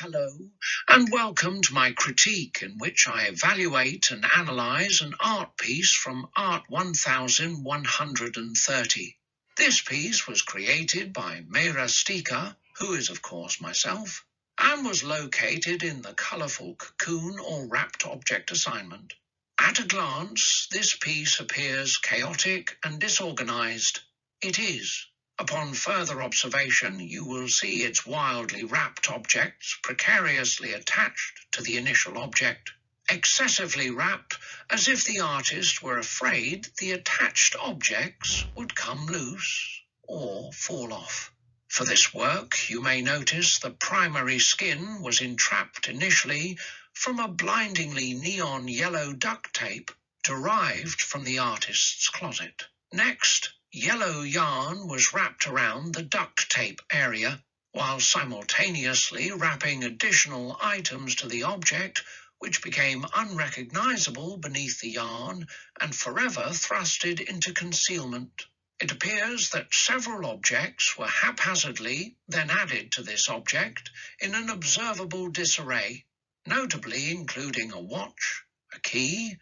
Hello, and welcome to my critique, in which I evaluate and analyse an art piece from Art 1130. This piece was created by Meira, who is of course myself, and was located in the colourful cocoon or wrapped object assignment. At a glance, this piece appears chaotic and disorganised. It is. Upon further observation, you will see its wildly wrapped objects precariously attached to the initial object, excessively wrapped, as if the artist were afraid the attached objects would come loose or fall off. For this work, you may notice the primary skin was entrapped initially from a blindingly neon yellow duct tape derived from the artist's closet. Next, yellow yarn was wrapped around the duct tape area, while simultaneously wrapping additional items to the object, which became unrecognizable beneath the yarn and forever thrusted into concealment. It appears that several objects were haphazardly then added to this object in an observable disarray, notably including a watch, a key,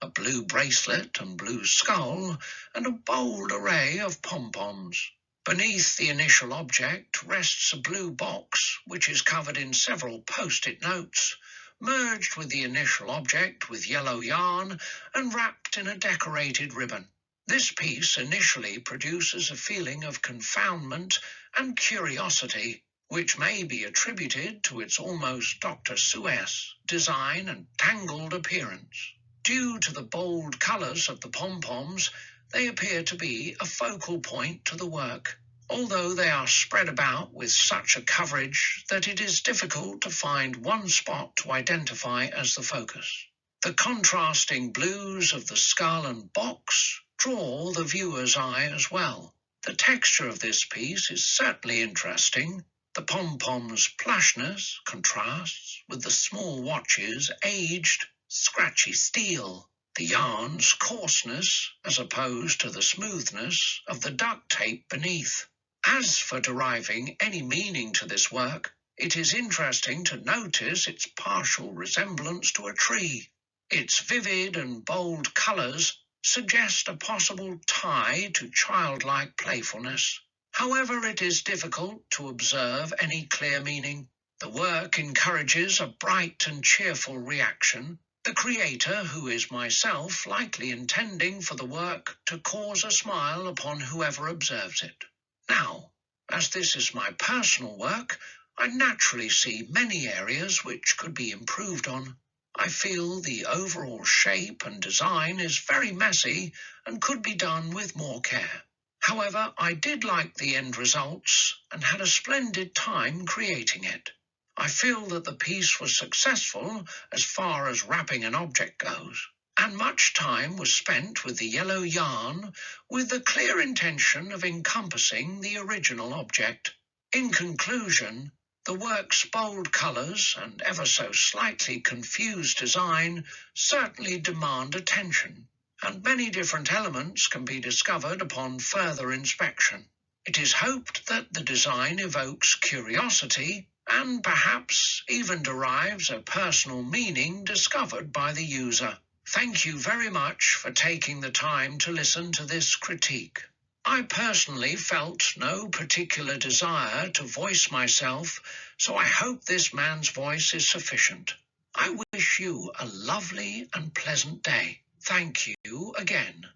a blue bracelet and blue skull, and a bold array of pom-poms. Beneath the initial object rests a blue box, which is covered in several post-it notes, merged with the initial object with yellow yarn and wrapped in a decorated ribbon. This piece initially produces a feeling of confoundment and curiosity, which may be attributed to its almost Dr. Seuss design and tangled appearance. Due to the bold colours of the pom-poms, they appear to be a focal point to the work, although they are spread about with such a coverage that it is difficult to find one spot to identify as the focus. The contrasting blues of the skull and box draw the viewer's eye as well. The texture of this piece is certainly interesting. The pom-pom's plushness contrasts with the small watch's aged, scratchy steel, the yarn's coarseness as opposed to the smoothness of the duct tape beneath. As for deriving any meaning to this work, it is interesting to notice its partial resemblance to a tree. Its vivid and bold colours suggest a possible tie to childlike playfulness. However, it is difficult to observe any clear meaning. The work encourages a bright and cheerful reaction, the creator, who is myself, likely intending for the work to cause a smile upon whoever observes it. Now, as this is my personal work, I naturally see many areas which could be improved on. I feel the overall shape and design is very messy and could be done with more care. However, I did like the end results and had a splendid time creating it. I feel that the piece was successful as far as wrapping an object goes, and much time was spent with the yellow yarn with the clear intention of encompassing the original object. In conclusion, the work's bold colours and ever so slightly confused design certainly demand attention, and many different elements can be discovered upon further inspection. It is hoped that the design evokes curiosity and perhaps even derives a personal meaning discovered by the user. Thank you very much for taking the time to listen to this critique. I personally felt no particular desire to voice myself, so I hope this man's voice is sufficient. I wish you a lovely and pleasant day. Thank you again.